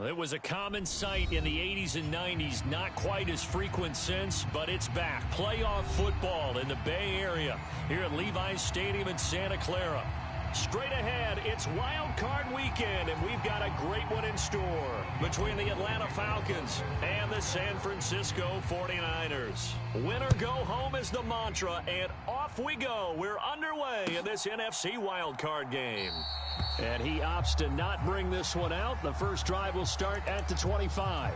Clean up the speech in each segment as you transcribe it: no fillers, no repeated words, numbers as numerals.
It was a common sight in the 80s and 90s, not quite as frequent since, but it's back. Playoff football in the Bay Area here at Levi's Stadium in Santa Clara. Straight ahead, it's Wild Card Weekend, and we've got a great one in store between the Atlanta Falcons and the San Francisco 49ers. Win or go home is the mantra, and off we go. We're underway in this NFC Wild Card game. And he opts to not bring this one out. The first drive will start at the 25.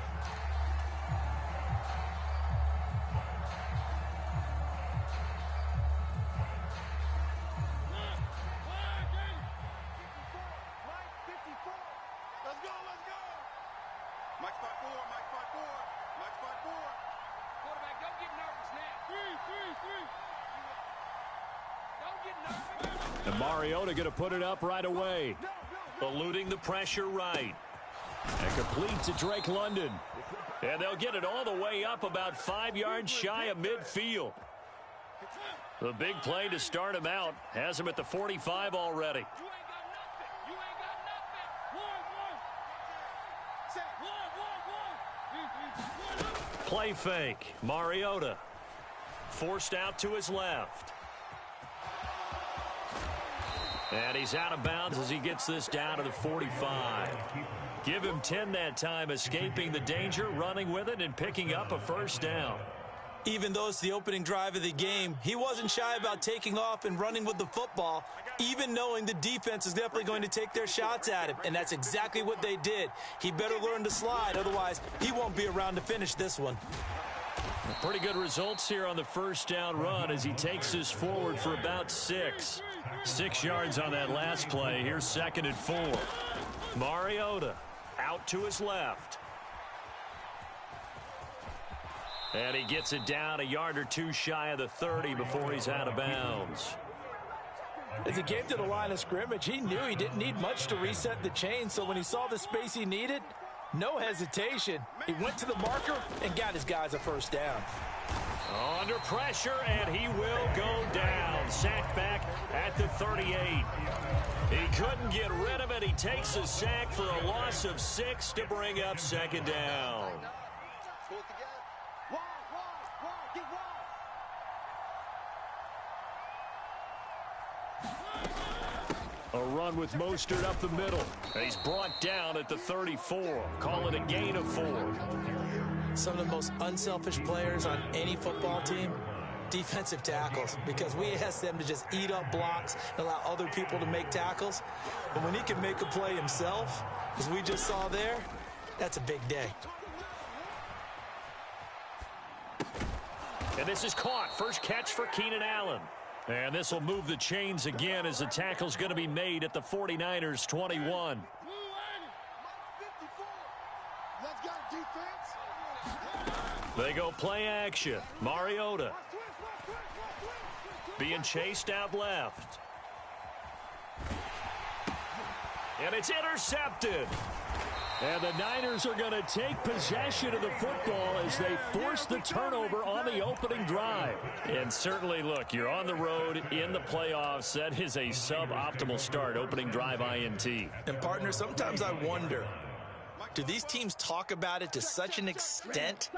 And Mariota going to put it up right away. Eluding the pressure right. And complete to Drake London. And they'll get it all the way up about 5 yards shy of midfield. The big play to start him out has him at the 45 already. Play fake. Mariota. Forced out to his left. And he's out of bounds as he gets this down to the 45. Give him 10 that time, escaping the danger, running with it, and picking up a first down. Even though it's the opening drive of the game, he wasn't shy about taking off and running with the football, even knowing the defense is definitely going to take their shots at him. And that's exactly what they did. He better learn to slide, otherwise he won't be around to finish this one. Pretty good results here on the first down run as he takes this forward for about 6. 6 yards on that last play. Here's 2nd and 4. Mariota out to his left. And he gets it down a yard or two shy of the 30 before he's out of bounds. As he came to the line of scrimmage, he knew he didn't need much to reset the chain, so when he saw the space he needed, no hesitation. He went to the marker and got his guys a first down. Under pressure, and he will go down. Sacked back at the 38. He couldn't get rid of it. He takes a sack for a loss of 6 to bring up 2nd down. A run with Mostert up the middle. He's brought down at the 34. Call it a gain of 4. Some of the most unselfish players on any football team, defensive tackles, because we ask them to just eat up blocks and allow other people to make tackles. But when he can make a play himself, as we just saw there, that's a big day. And this is caught. First catch for Keenan Allen. And this will move the chains again as the tackle's going to be made at the 49ers 21. They go play action. Mariota being chased out left. And it's intercepted. And the Niners are going to take possession of the football as they force the turnover on the opening drive. And certainly, look, you're on the road in the playoffs. That is a suboptimal start, opening drive INT. And, partner, sometimes I wonder, do these teams talk about it to such an extent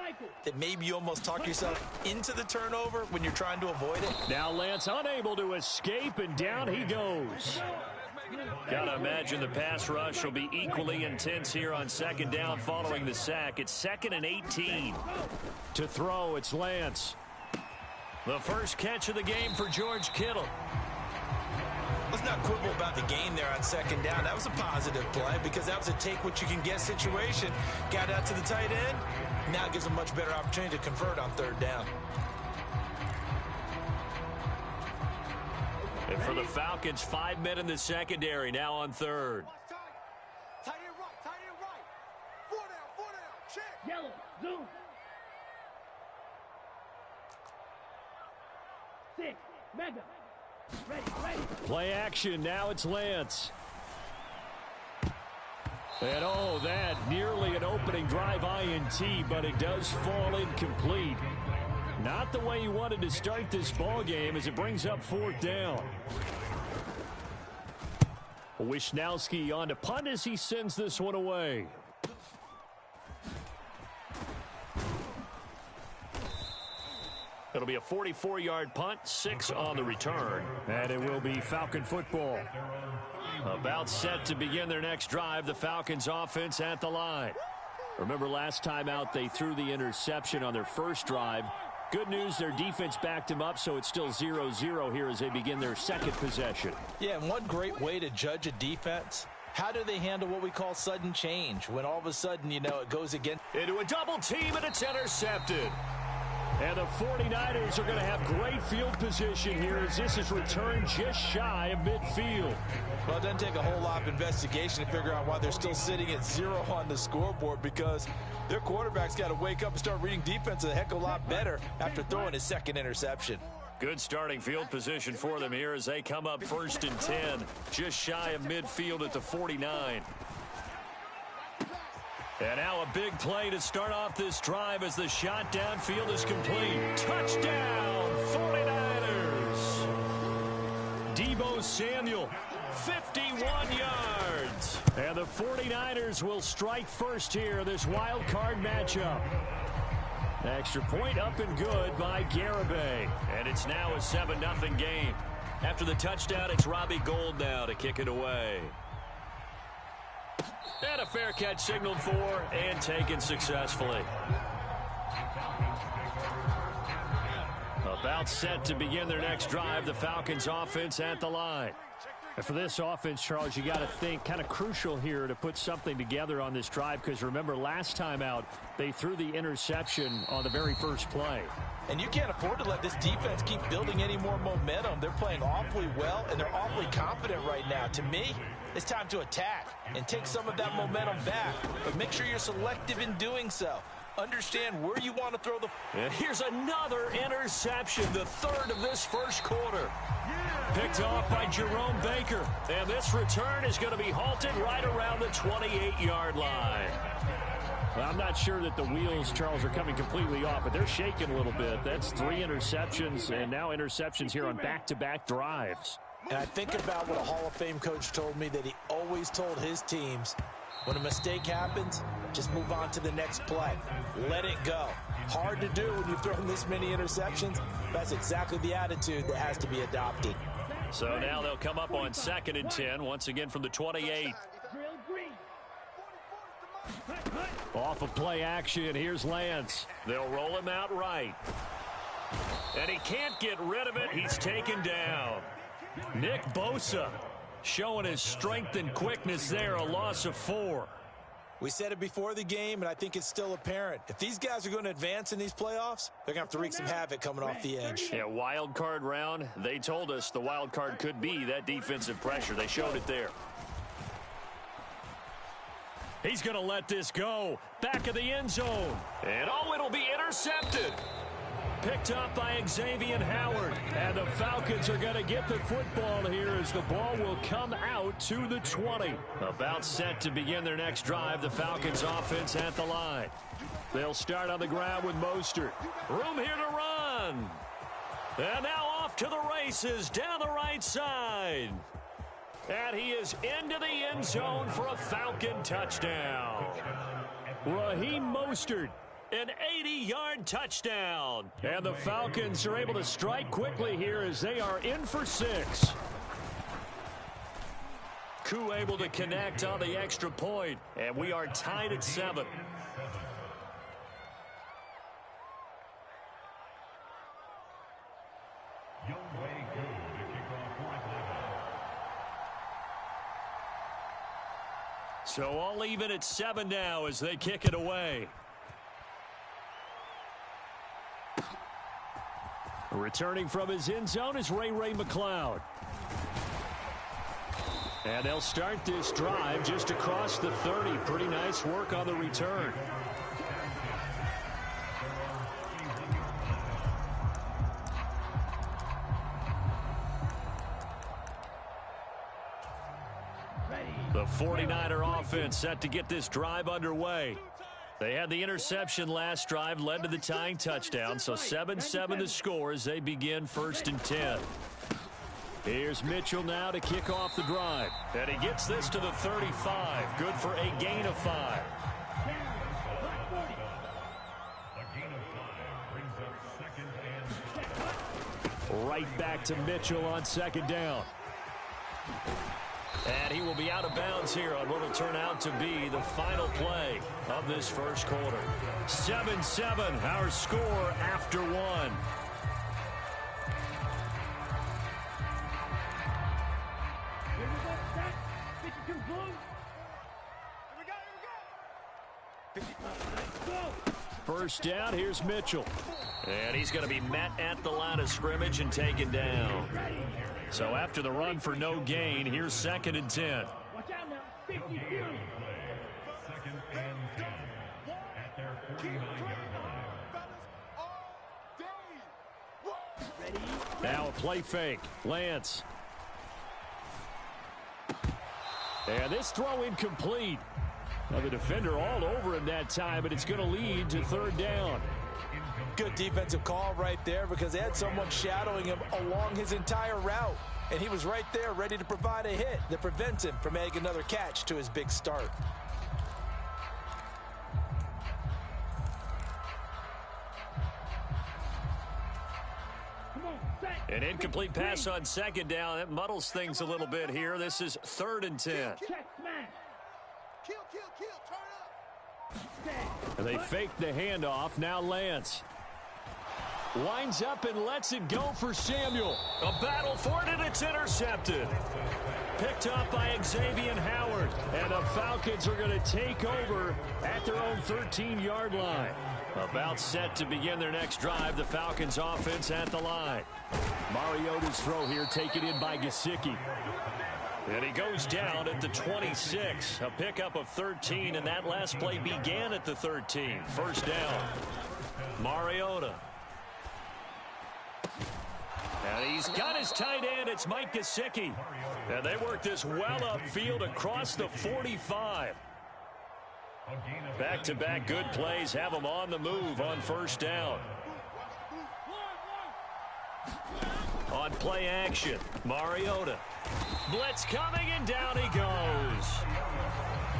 that maybe you almost talk yourself into the turnover when you're trying to avoid it? Now Lance unable to escape, and down he goes. Gotta imagine the pass rush will be equally intense here on 2nd down following the sack. It's 2nd and 18. To throw, it's Lance. The first catch of the game for George Kittle. Let's not quibble about the gain there on 2nd down. That was a positive play because that was a take-what-you-can-get situation. Got out to the tight end. Now it gives a much better opportunity to convert on 3rd down. And for the Falcons, 5 men in the secondary, now on 3rd. Tight end right. 4 down, check. Yellow, zoom. 6, mega. Ready. Play action, now it's Lance. And oh, that nearly an opening drive INT, but it does fall incomplete. Not the way he wanted to start this ball game as it brings up 4th down. Wishnowski on to punt as he sends this one away. It'll be a 44-yard punt, 6 on the return. And it will be Falcon football. About set to begin their next drive, the Falcons offense at the line. Remember last time out they threw the interception on their first drive. Good news, their defense backed him up, so it's still 0-0 here as they begin their second possession. Yeah, and one great way to judge a defense, how do they handle what we call sudden change? When all of a sudden, you know, it goes against. Into a double team, and it's intercepted. And the 49ers are going to have great field position here as this is returned just shy of midfield. Well, it doesn't take a whole lot of investigation to figure out why they're still sitting at 0 on the scoreboard, because their quarterback's got to wake up and start reading defense a heck of a lot better after throwing his second interception. Good starting field position for them here as they come up 1st and 10, just shy of midfield at the 49. And now a big play to start off this drive as the shot downfield is complete. Touchdown, 49ers! Deebo Samuel, 51 yards. And the 49ers will strike first here, this wild card matchup. Extra point up and good by Garibay. And it's now a 7-0 game. After the touchdown, it's Robbie Gould now to kick it away. And a fair catch signaled for and taken successfully. About set to begin their next drive, the Falcons offense at the line. And for this offense, Charles, you got to think kind of crucial here to put something together on this drive, because remember last time out they threw the interception on the very first play. And you can't afford to let this defense keep building any more momentum. They're playing awfully well, and they're awfully confident right now. To me, it's time to attack and take some of that momentum back. But make sure you're selective in doing so. Understand where you want to throw the... And here's another interception, the third of this first quarter. Picked off by Jerome Baker. And this return is going to be halted right around the 28-yard line. Well, I'm not sure that the wheels, Charles, are coming completely off, but they're shaking a little bit. That's 3 interceptions, and now interceptions here on back-to-back drives. And I think about what a Hall of Fame coach told me, that he always told his teams, when a mistake happens, just move on to the next play. Let it go. Hard to do when you've thrown this many interceptions. That's exactly the attitude that has to be adopted. So now they'll come up on 2nd and 10, once again from the 28. Off of play action, here's Lance. They'll roll him out right. And he can't get rid of it. He's taken down. Nick Bosa showing his strength and quickness there, a loss of 4. We said it before the game, and I think it's still apparent. If these guys are going to advance in these playoffs, they're going to have to wreak some havoc coming off the edge. Yeah, wild card round. They told us the wild card could be that defensive pressure. They showed it there. He's going to let this go. Back of the end zone. And oh, it'll be intercepted. Picked up by Xavier Howard. And the Falcons are going to get the football here as the ball will come out to the 20. About set to begin their next drive, the Falcons offense at the line. They'll start on the ground with Mostert. Room here to run. And now off to the races down the right side. And he is into the end zone for a Falcon touchdown. Raheem Mostert. An 80-yard touchdown. And the Falcons are able to strike quickly here as they are in for 6. Koo able to connect on the extra point. And we are tied at 7. So all even at 7 now as they kick it away. Returning from his end zone is Ray McCloud. And they'll start this drive just across the 30. Pretty nice work on the return. The 49er offense set to get this drive underway. They had the interception last drive, led to the tying touchdown, so 7-7 the score as they begin 1st and 10. Here's Mitchell now to kick off the drive. And he gets this to the 35. Good for a gain of 5. Right back to Mitchell on second down. And he will be out of bounds here on what will turn out to be the final play of this first quarter. 7-7, our score after one. First down, here's Mitchell. And he's going to be met at the line of scrimmage and taken down. So after the run for no gain, here's 2nd and 10. Watch out now. 52. Second and 10 at their 49-yard line. Now a play fake. Lance. And this throw incomplete. Now the defender all over him that time, but it's going to lead to 3rd down. Good defensive call right there because they had someone shadowing him along his entire route. And he was right there ready to provide a hit that prevents him from making another catch to his big start. An incomplete pass on 2nd down. That muddles things a little bit here. This is 3rd and 10. Check smash. Kill, turn up. And they fake the handoff. Now Lance. Winds up and lets it go for Samuel. A battle for it, and it's intercepted. Picked up by Xavier Howard. And the Falcons are going to take over at their own 13-yard line. About set to begin their next drive. The Falcons offense at the line. Mariota's throw here taken in by Gesicki. And he goes down at the 26. A pickup of 13, and that last play began at the 13. First down. Mariota. And he's got his tight end. It's Mike Gesicki. And they work this well upfield across the 45. Back-to-back good plays have them on the move on first down. On play action, Mariota. Blitz coming, and down he goes.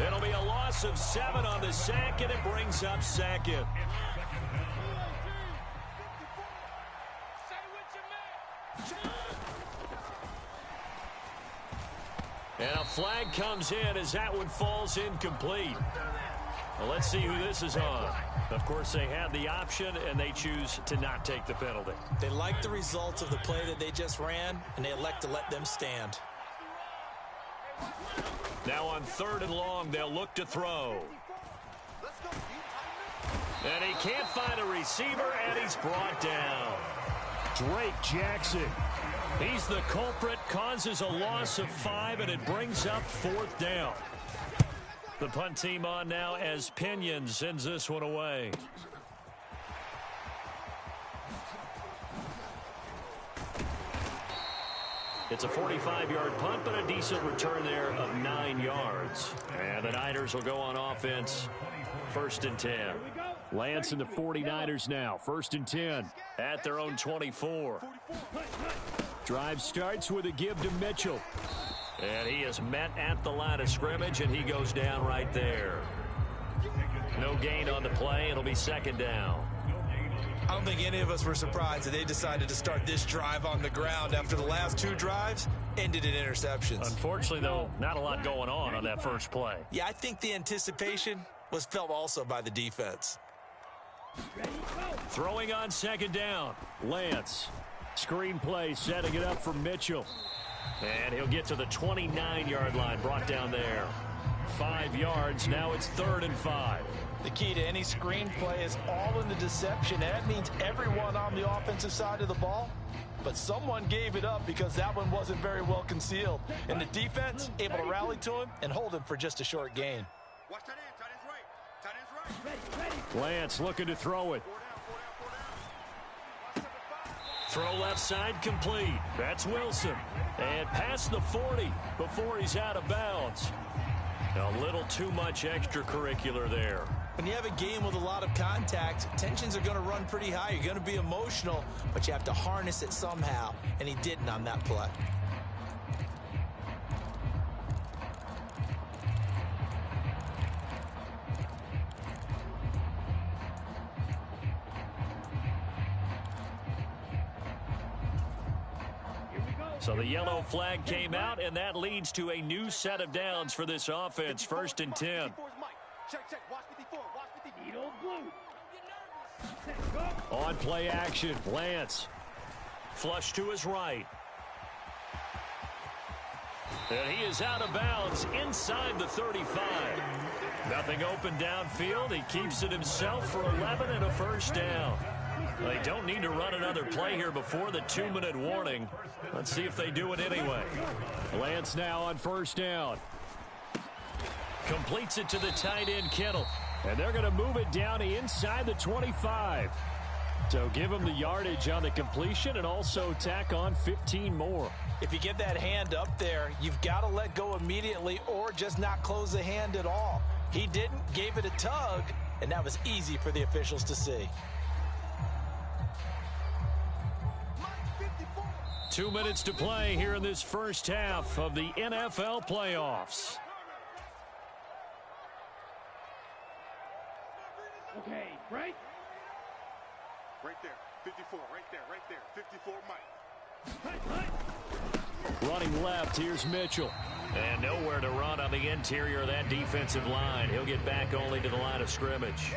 It'll be a loss of 7 on the sack, and it brings up 2nd. And a flag comes in as that one falls incomplete. Well, let's see who this is on. Of course, they have the option, and they choose to not take the penalty. They like the results of the play that they just ran, and they elect to let them stand. Now on 3rd and long, they'll look to throw. And he can't find a receiver, and he's brought down. Drake Jackson. He's the culprit, causes a loss of 5, and it brings up 4th down. The punt team on now as Pinion sends this one away. It's a 45-yard punt, but a decent return there of 9 yards. And the Niners will go on offense. 1st and 10. Lance and the 49ers now. 1st and 10. At their own 24. Drive starts with a give to Mitchell. And he is met at the line of scrimmage, and he goes down right there. No gain on the play. It'll be 2nd down. I don't think any of us were surprised that they decided to start this drive on the ground after the last 2 drives ended in interceptions. Unfortunately, though, not a lot going on that first play. Yeah, I think the anticipation was felt also by the defense. Throwing on 2nd down. Lance. Screen play, setting it up for Mitchell. And he'll get to the 29-yard line, brought down there. 5 yards. Now it's 3rd and 5. The key to any screen play is all in the deception. That means everyone on the offensive side of the ball. But someone gave it up because that one wasn't very well concealed. And the defense able to rally to him and hold him for just a short gain. Watch that in. Tight end's right. Ready. Lance looking to throw it. Throw left side complete. That's Wilson. And past the 40 before he's out of bounds. A little too much extracurricular there. When you have a game with a lot of contact, tensions are going to run pretty high. You're going to be emotional, but you have to harness it somehow, and he didn't on that play. So the yellow flag came out, and that leads to a new set of downs for this offense. 1st and 10. On play action, Lance. Flush to his right. And he is out of bounds inside the 35. Nothing open downfield. He keeps it himself for 11 and a first down. They don't need to run another play here before the 2-minute warning. Let's see if they do it anyway. Lance now on 1st down. Completes it to the tight end, Kittle. And they're going to move it down to inside the 25. So give him the yardage on the completion and also tack on 15 more. If you get that hand up there, you've got to let go immediately or just not close the hand at all. He didn't, gave it a tug, and that was easy for the officials to see. 2 minutes to play here in this first half of the NFL playoffs. Okay, right? Right there, 54, right there, 54, Mike. Running left, here's Mitchell. And nowhere to run on the interior of that defensive line. He'll get back only to the line of scrimmage.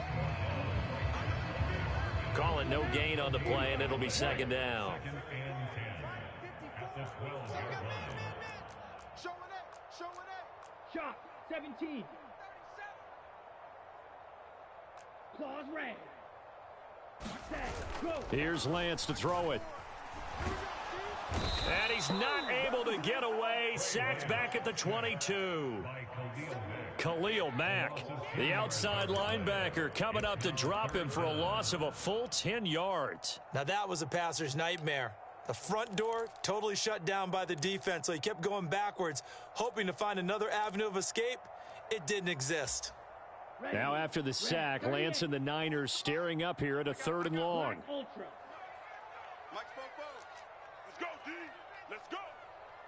Call it no gain on the play, and it'll be 2nd down. Shot, 17. Claws red. Go. Here's Lance to throw it. And he's not able to get away. Sacked back at the 22. Khalil Mack, the outside linebacker, coming up to drop him for a loss of a full 10 yards. Now that was a passer's nightmare. The front door totally shut down by the defense, so he kept going backwards, hoping to find another avenue of escape. It didn't exist. Now after the sack, Lance and the Niners staring up here at a 3rd and long. Mike, let's go, D. Let's go.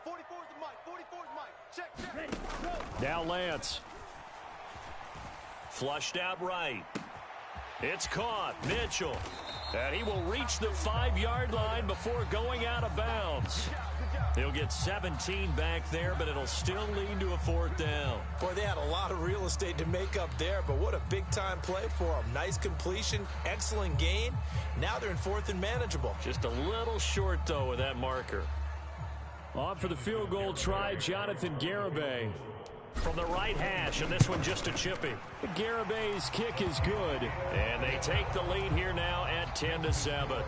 44 is the Mike. 44 is Mike. Check. Now Lance. Flushed out right. It's caught. Mitchell. And he will reach the 5-yard line before going out of bounds. He'll get 17 back there, but it'll still lead to a 4th down. Boy, they had a lot of real estate to make up there, but what a big-time play for them. Nice completion, excellent gain. Now they're in 4th and manageable. Just a little short, though, with that marker. On for the field goal try, Jonathan Garibay. From the right hash, and this one just a chippy. Garibay's kick is good. And they take the lead here now at 10-7.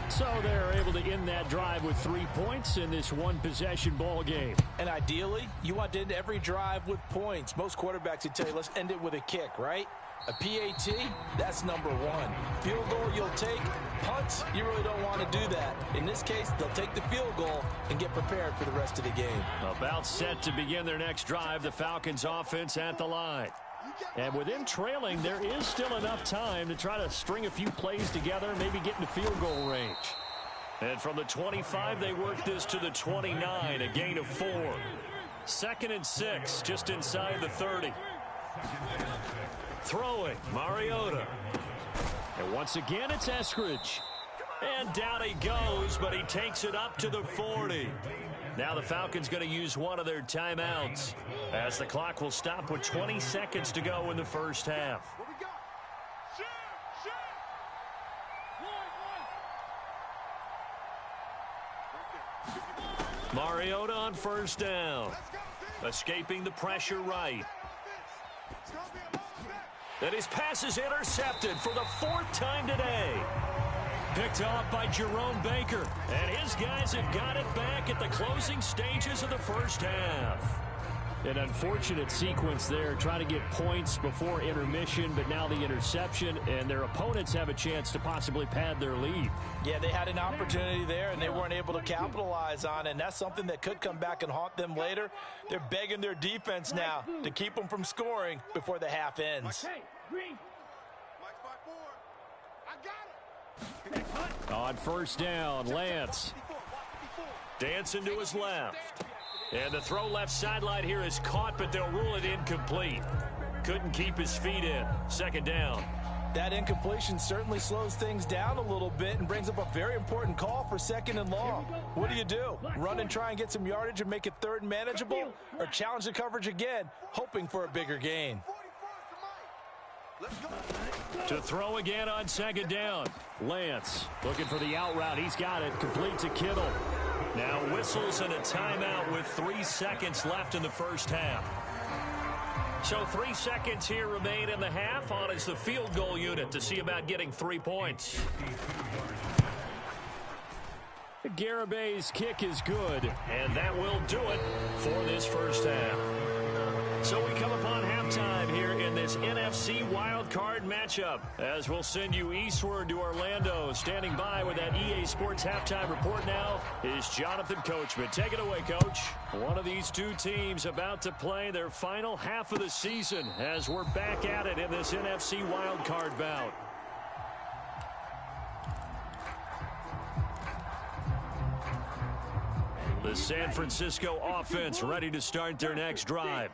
So they're able to end that drive with 3 points in this one-possession ball game. And ideally, you want to end every drive with points. Most quarterbacks would tell you, let's end it with a kick, right? A PAT, that's number 1. Field goal you'll take. Punts, you really don't want to do that. In this case, they'll take the field goal and get prepared for the rest of the game. About set to begin their next drive, the Falcons offense at the line. And with them trailing, there is still enough time to try to string a few plays together, maybe get into field goal range. And from the 25, they work this to the 29, a gain of 4. 2nd and 6, just inside the 30. Throwing, Mariota. And once again, it's Eskridge. And down he goes, but he takes it up to the 40. Now the Falcons going to use one of their timeouts as the clock will stop with 20 seconds to go in the first half. What we got? Mariota on 1st down. Escaping the pressure right. And his pass is intercepted for the 4th time today. Picked off by Jerome Baker. And his guys have got it back at the closing stages of the first half. An unfortunate sequence there, trying to get points before intermission, but now the interception, and their opponents have a chance to possibly pad their lead. Yeah, they had an opportunity there, and they weren't able to capitalize on it, and that's something that could come back and haunt them later. They're begging their defense now to keep them from scoring before the half ends. Okay, green. Mike, 5-4. I got it. On 1st down, Lance. Dancing to his left. And the throw left sideline here is caught, but they'll rule it incomplete. Couldn't keep his feet in. 2nd down. That incompletion certainly slows things down a little bit and brings up a very important call for 2nd and long. What do? Run and try and get some yardage and make it 3rd and manageable? Or challenge the coverage again, hoping for a bigger gain? To throw again on 2nd down. Lance looking for the out route. He's got it. Complete to Kittle. Now whistles and a timeout with 3 seconds left in the first half. So 3 seconds here remain in the half. On is the field goal unit to see about getting 3 points. Garabay's kick is good, and that will do it for this first half. So we come upon halftime here in this NFC wildcard matchup, as we'll send you eastward to Orlando. Standing by with that EA Sports halftime report now is Jonathan Coachman. Take it away, Coach. One of these two teams about to play their final half of the season as we're back at it in this NFC wildcard bout. The San Francisco offense ready to start their next drive.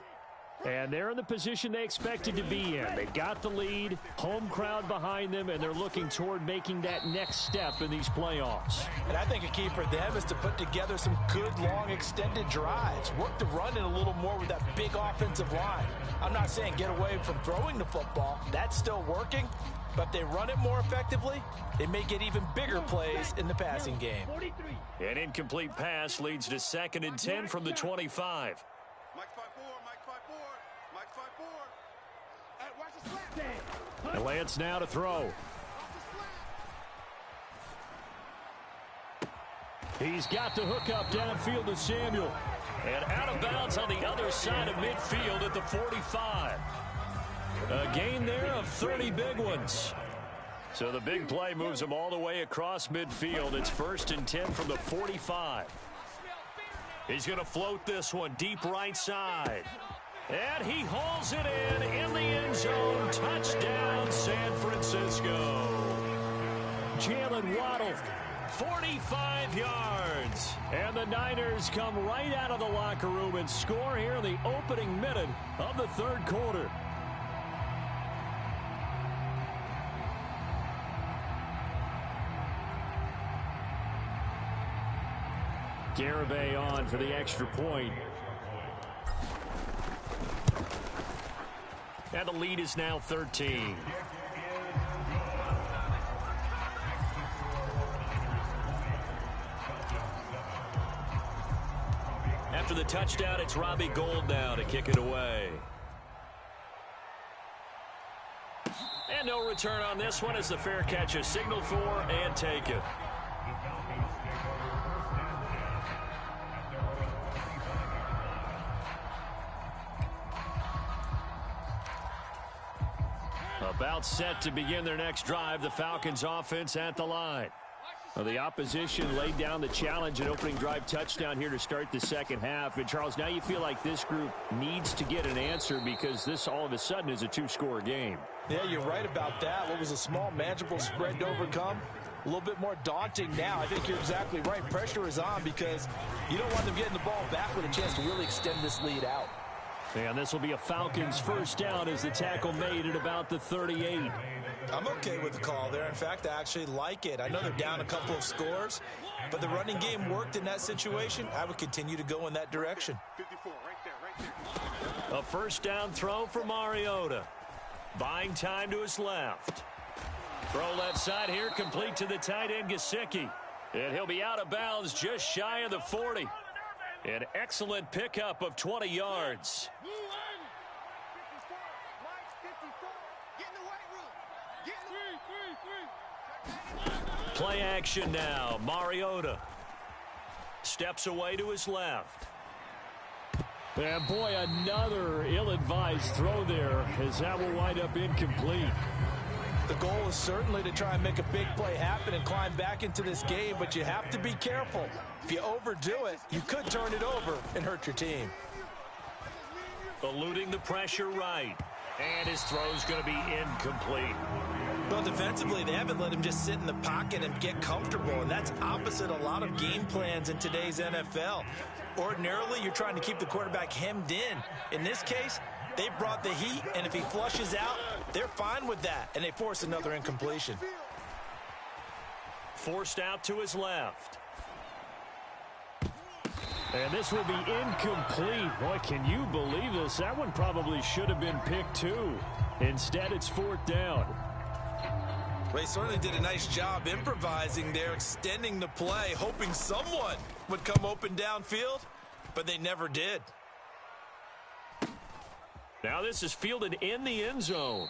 And they're in the position they expected to be in. They got the lead, home crowd behind them, and they're looking toward making that next step in these playoffs. And I think a key for them is to put together some good, long, extended drives. Work the run in a little more with that big offensive line. I'm not saying get away from throwing the football. That's still working. But if they run it more effectively, they may get even bigger plays in the passing game. An incomplete pass leads to 2nd and 10 from the 25. And Lance now to throw. He's got the hook up downfield to Samuel. And out of bounds on the other side of midfield at the 45. A gain there of 30 big ones. So the big play moves him all the way across midfield. It's 1st and 10 from the 45. He's going to float this one deep right side. And he hauls it in the end zone. Touchdown, San Francisco. Jalen Waddle, 45 yards. And the Niners come right out of the locker room and score here in the opening minute of the 3rd quarter. Garibay on for the extra point. And the lead is now 13. After the touchdown, it's Robbie Gould now to kick it away. And no return on this one as the fair catch is signaled for and taken. About set to begin their next drive, the Falcons offense at the line. Well, the opposition laid down the challenge and opening drive touchdown here to start the second half. And, Charles, now you feel like this group needs to get an answer because this all of a sudden is a 2-score game. Yeah, you're right about that. What was a small, manageable spread to overcome, a little bit more daunting now. I think you're exactly right. Pressure is on because you don't want them getting the ball back with a chance to really extend this lead out. And this will be a Falcons first down as the tackle made at about the 38. I'm okay with the call there. In fact, I actually like it. I know they're down a couple of scores, but the running game worked in that situation. I would continue to go in that direction. 54, right there. A first down throw for Mariota. Buying time to his left. Throw left side here, complete to the tight end, Gesicki. And he'll be out of bounds just shy of the 40. An excellent pickup of 20 yards. Play action now. Mariota steps away to his left. And boy, another ill-advised throw there as that will wind up incomplete. The goal is certainly to try and make a big play happen and climb back into this game, but you have to be careful. If you overdo it, you could turn it over and hurt your team. Eluding the pressure right. And his throw's going to be incomplete. Well, defensively, they haven't let him just sit in the pocket and get comfortable, and that's opposite a lot of game plans in today's NFL. Ordinarily, you're trying to keep the quarterback hemmed in. In this case, they brought the heat, and if he flushes out, they're fine with that, and they force another incompletion. Forced out to his left. And this will be incomplete. Boy, can you believe this? That one probably should have been picked too. Instead, it's 4th down. They certainly did a nice job improvising there, extending the play, hoping someone would come open downfield, but they never did. Now this is fielded in the end zone.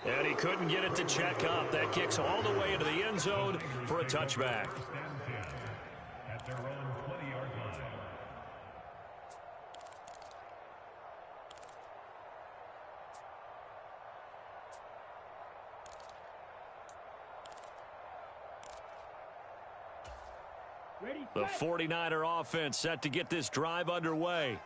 And he couldn't get it to check up. That kicks all the way into the end zone for a touchback. At their own 20-yard line. The 49er offense set to get this drive underway.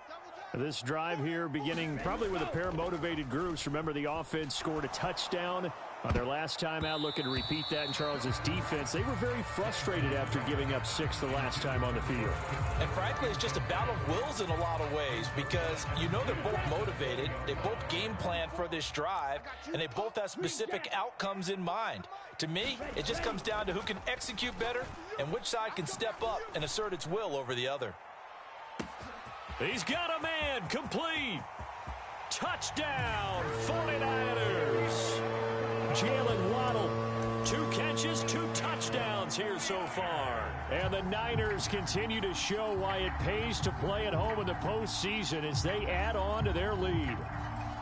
This drive here beginning probably with a pair of motivated groups. Remember, the offense scored a touchdown on their last time out, looking to repeat that in Charles's defense. They were very frustrated after giving up 6 the last time on the field. And frankly, it's just a battle of wills in a lot of ways because you know they're both motivated. They both game plan for this drive, and they both have specific outcomes in mind. To me, it just comes down to who can execute better and which side can step up and assert its will over the other. He's got a man, complete. Touchdown, 49ers. Jalen Waddle, 2 catches, 2 touchdowns here so far. And the Niners continue to show why it pays to play at home in the postseason as they add on to their lead.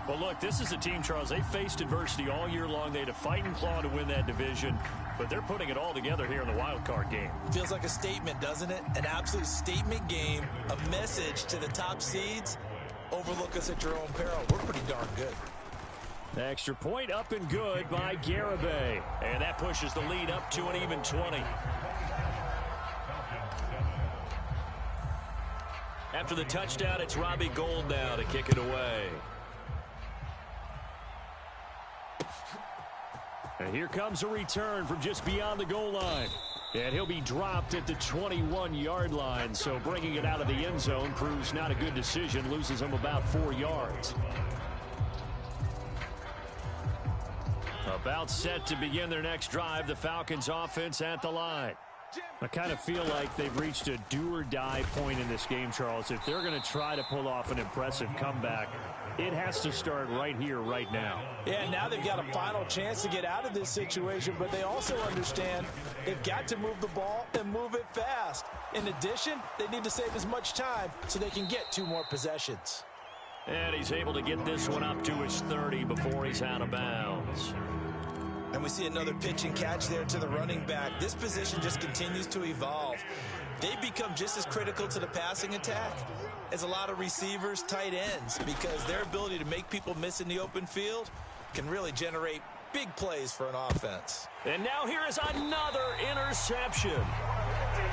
Well, look, this is a team, Charles, they faced adversity all year long. They had to fight and claw to win that division, but they're putting it all together here in the wild card game. Feels like a statement, doesn't it? An absolute statement game, a message to the top seeds. Overlook us at your own peril. We're pretty darn good. The extra point up and good by Garibay. And that pushes the lead up to an even 20. After the touchdown, it's Robbie Gould now to kick it away. And here comes a return from just beyond the goal line. And he'll be dropped at the 21-yard line. So bringing it out of the end zone proves not a good decision. Loses him about 4 yards. About set to begin their next drive. The Falcons offense at the line. I kind of feel like they've reached a do-or-die point in this game, Charles. If they're going to try to pull off an impressive comeback, it has to start right here, right now. Yeah, now they've got a final chance to get out of this situation, but they also understand they've got to move the ball and move it fast. In addition, they need to save as much time so they can get 2 more possessions. And he's able to get this one up to his 30 before he's out of bounds. And we see another pitch and catch there to the running back. This position just continues to evolve. They become just as critical to the passing attack as a lot of receivers, tight ends, because their ability to make people miss in the open field can really generate big plays for an offense. And now here is another interception.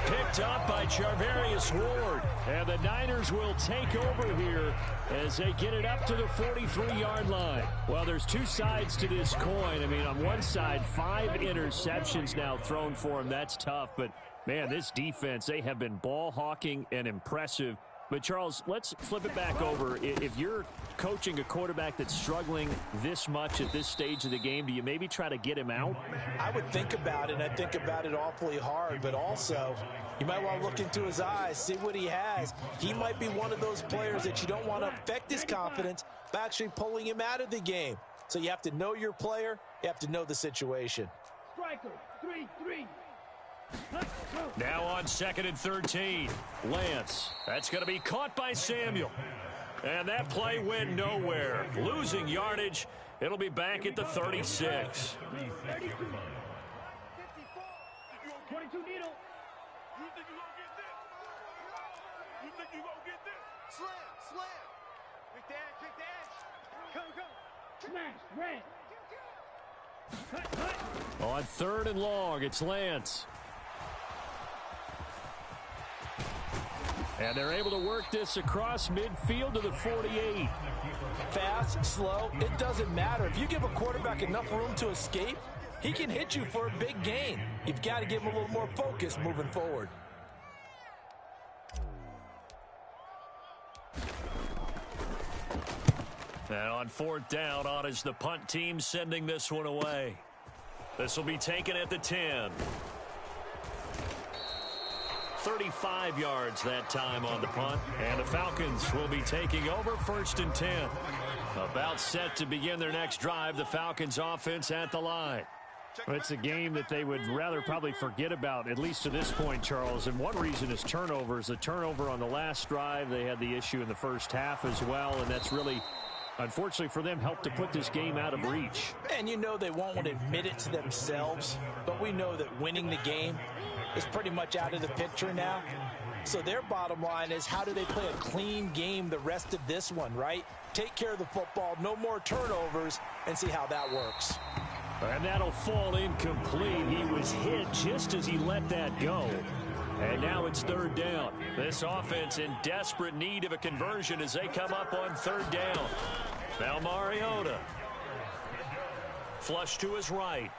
Picked up by Charvarius Ward. And the Niners will take over here as they get it up to the 43-yard line. Well, there's 2 sides to this coin. I mean, on one side, 5 interceptions now thrown for him. That's tough. But, man, this defense, they have been ball hawking and impressive. But, Charles, let's flip it back over. If you're coaching a quarterback that's struggling this much at this stage of the game, do you maybe try to get him out? I would think about it, and I think about it awfully hard. But also, you might want to look into his eyes, see what he has. He might be one of those players that you don't want to affect his confidence by actually pulling him out of the game. So you have to know your player. You have to know the situation. Striker, 3-3. Now on 2nd and 13. Lance. That's going to be caught by Samuel. And that play went nowhere. Losing yardage. It'll be back at the 36. 22 needle. You think you're going to get this? You think you're going to get this? Slam, slam. Kick the edge, kick the edge. Go, go. Smash, red. Cut, cut. On 3rd and long, it's Lance. And they're able to work this across midfield to the 48. Fast, slow, it doesn't matter. If you give a quarterback enough room to escape, he can hit you for a big gain. You've got to give him a little more focus moving forward. And on 4th down, on is the punt team sending this one away. This will be taken at the 10. 35 yards that time on the punt. And the Falcons will be taking over 1st and 10. About set to begin their next drive, the Falcons offense at the line. Well, it's a game that they would rather probably forget about, at least to this point, Charles. And one reason is turnovers. A turnover on the last drive. They had the issue in the first half as well, and that's really, unfortunately for them, helped to put this game out of reach. And you know they won't want to admit it to themselves, but we know that winning the game is pretty much out of the picture now. So their bottom line is, how do they play a clean game the rest of this one, right? Take care of the football, no more turnovers, and see how that works. And that'll fall incomplete. He was hit just as he let that go. And now it's 3rd down. This offense in desperate need of a conversion as they come up on 3rd down. Now Mariota. Flush to his right.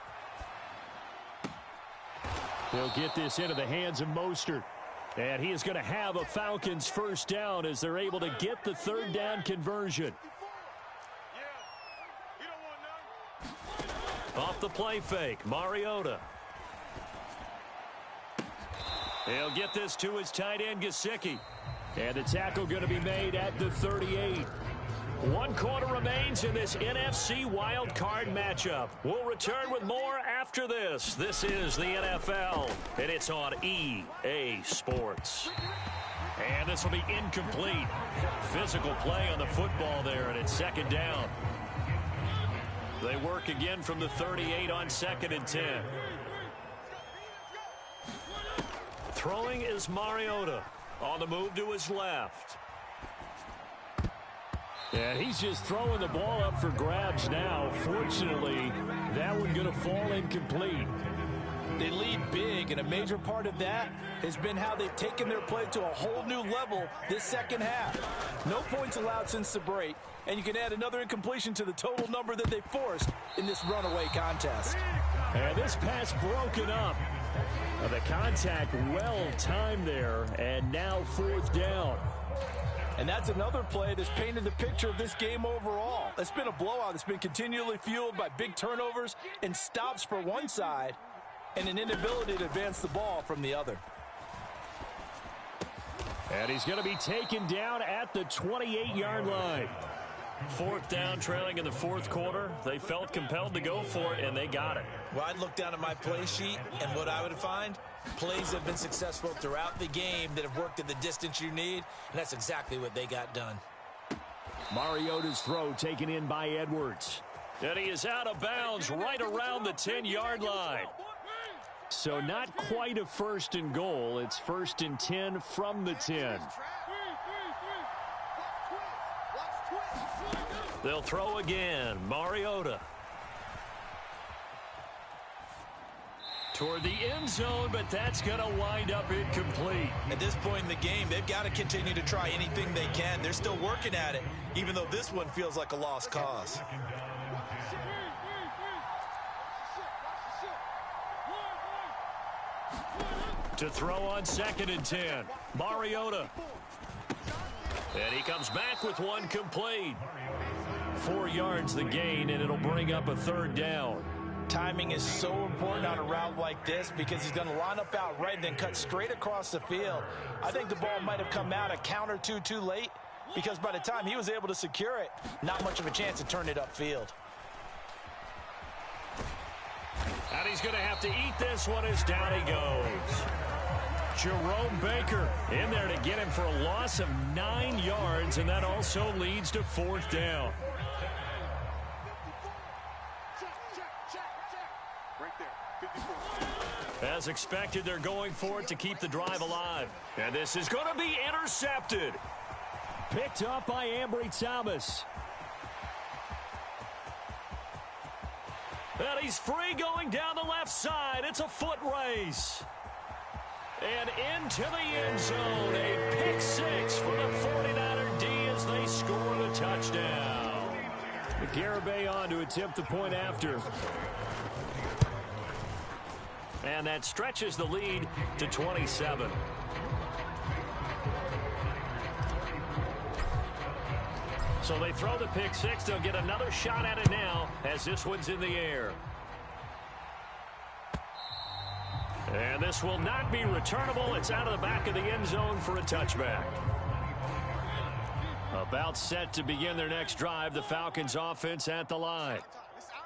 He'll get this into the hands of Mostert. And he is going to have a Falcons 1st down as they're able to get the 3rd down conversion. Off the play fake, Mariota. He'll get this to his tight end, Gesicki. And the tackle going to be made at the 38. 1 quarter remains in this NFC wild card matchup. We'll return with more after this. This is the NFL, and it's on EA Sports. And this will be incomplete. Physical play on the football there, and it's 2nd down. They work again from the 38 on 2nd and 10. Throwing is Mariota. On the move to his left. And he's just throwing the ball up for grabs now. Fortunately, that one going to fall incomplete. They lead big, and a major part of that has been how they've taken their play to a whole new level this second half. No points allowed since the break, and you can add another incompletion to the total number that they forced in this runaway contest. And this pass broken up. The contact well timed there, and now 4th down. And that's another play that's painted the picture of this game overall. It's been a blowout. It's been continually fueled by big turnovers and stops for one side and an inability to advance the ball from the other. And he's going to be taken down at the 28-yard line. 4th down, trailing in the 4th quarter. They felt compelled to go for it, and they got it. Well, I'd look down at my play sheet, and what I would find, plays have been successful throughout the game that have worked at the distance you need, and that's exactly what they got done. Mariota's throw taken in by Edwards. And he is out of bounds right around the 10-yard line. So not quite a 1st and goal. It's 1st and 10 from the 10. They'll throw again. Mariota. Toward the end zone, but that's going to wind up incomplete. At this point in the game, they've got to continue to try anything they can. They're still working at it, even though this one feels like a lost cause. To throw on 2nd and 10. Mariota. And he comes back with one complete. 4 yards the gain, and it'll bring up a 3rd down. Timing is so important on a route like this because he's going to line up out right and then cut straight across the field. I think the ball might have come out a count or two too late because by the time he was able to secure it, not much of a chance to turn it upfield. And he's going to have to eat this one as down he goes. Jerome Baker in there to get him for a loss of 9 yards, and that also leads to 4th down. As expected, they're going for it to keep the drive alive. And this is going to be intercepted. Picked up by Ambry Thomas. And he's free going down the left side. It's a foot race. And into the end zone. A pick 6 for the 49er D as they score the touchdown. Garibay on to attempt the point after. And that stretches the lead to 27. So they throw the pick six. They'll get another shot at it now as this one's in the air. And this will not be returnable. It's out of the back of the end zone for a touchback. About set to begin their next drive, the Falcons offense at the line.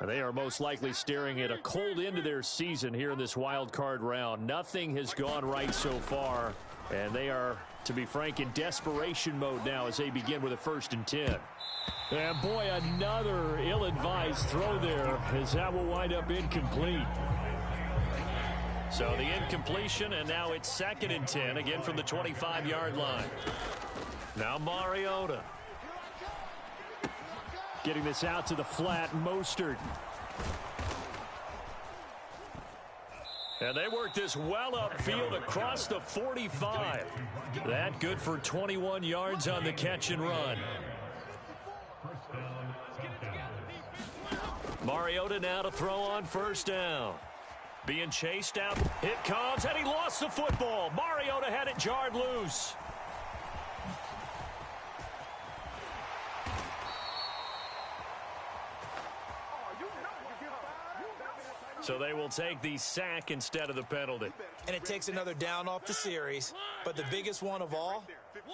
They are most likely staring at a cold end to their season here in this wild card round. Nothing has gone right so far, and they are, to be frank, in desperation mode now as they begin with a 1st and 10. And boy, another ill-advised throw there as that will wind up incomplete. So the incompletion, and now it's 2nd and 10, again from the 25-yard line. Now Mariota. Getting this out to the flat, Mostert. And they work this well upfield across the 45. That good for 21 yards on the catch and run. Mariota now to throw on 1st down. Being chased out. It comes, and he lost the football. Mariota had it jarred loose. So they will take the sack instead of the penalty. And it takes another down off the series. But the biggest one of all,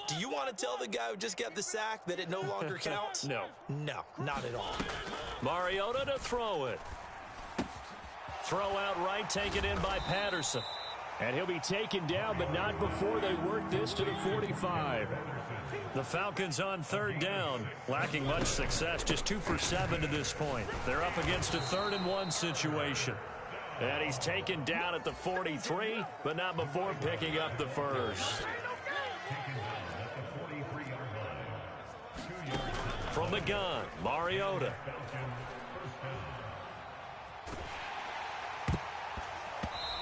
do you want to tell the guy who just got the sack that it no longer counts? No. No, not at all. Mariota to throw it. Throw out right, taken in by Patterson. And he'll be taken down, but not before they work this to the 45. The Falcons on 3rd down, lacking much success, just 2 for 7 to this point. They're up against a 3rd and 1 situation. And he's taken down at the 43, but not before picking up the 1st. From the gun, Mariota.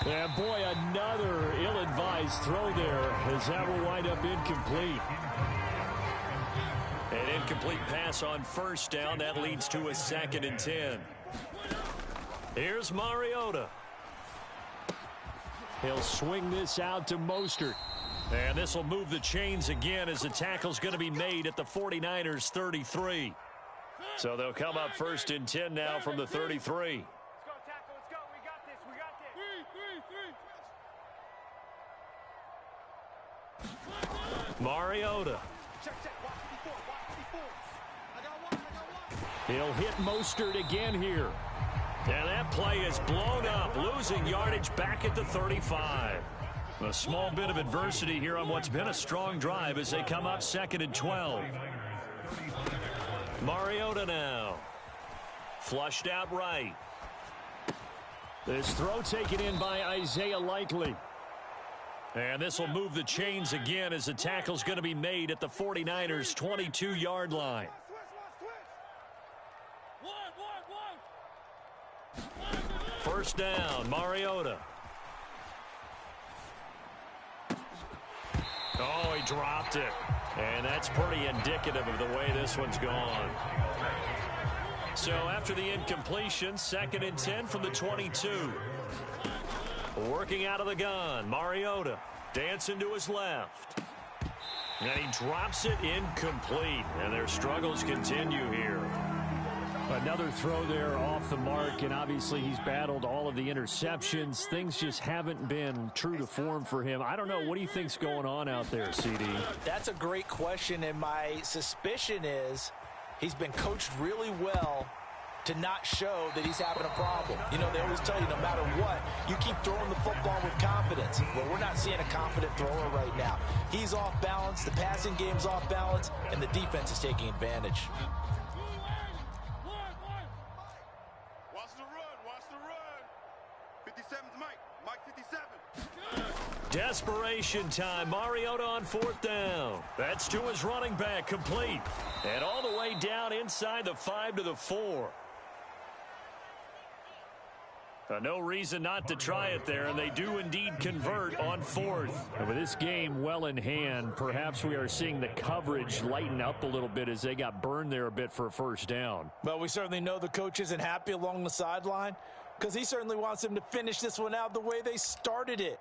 And boy, another ill-advised throw there as that will wind up incomplete. An incomplete pass on 1st down. That leads to a 2nd and 10. Here's Mariota. He'll swing this out to Mostert. And this will move the chains again as the tackle's going to be made at the 49ers 33. So they'll come up 1st and 10 now from the 33. Mariota. He'll hit Mostert again here. And that play is blown up, losing yardage back at the 35. A small bit of adversity here on what's been a strong drive as they come up 2nd and 12. Mariota now. Flushed out right. This throw taken in by Isaiah Likely. And this will move the chains again as the tackle's going to be made at the 49ers 22-yard line. First down, Mariota. Oh, he dropped it. And that's pretty indicative of the way this one's gone. So after the incompletion, 2nd and 10 from the 22. Working out of the gun, Mariota dancing to his left. And he drops it incomplete. And their struggles continue here. Another throw there off the mark, and obviously he's battled all of the interceptions. Things just haven't been true to form for him. I don't know. What do you think's going on out there, CD? That's a great question, and my suspicion is he's been coached really well to not show that he's having a problem. You know, they always tell you no matter what, you keep throwing the football with confidence. Well, we're not seeing a confident thrower right now. He's off balance, the passing game's off balance, and the defense is taking advantage. Watch the run, watch the run. 57's Mike 57. Desperation time. Mariota on 4th down. That's to his running back, complete. And all the way down inside the 5 to the 4. No reason not to try it there, and they do indeed convert on 4th. And with this game well in hand, perhaps we are seeing the coverage lighten up a little bit as they got burned there a bit for a 1st down. Well, we certainly know the coach isn't happy along the sideline because he certainly wants them to finish this one out the way they started it.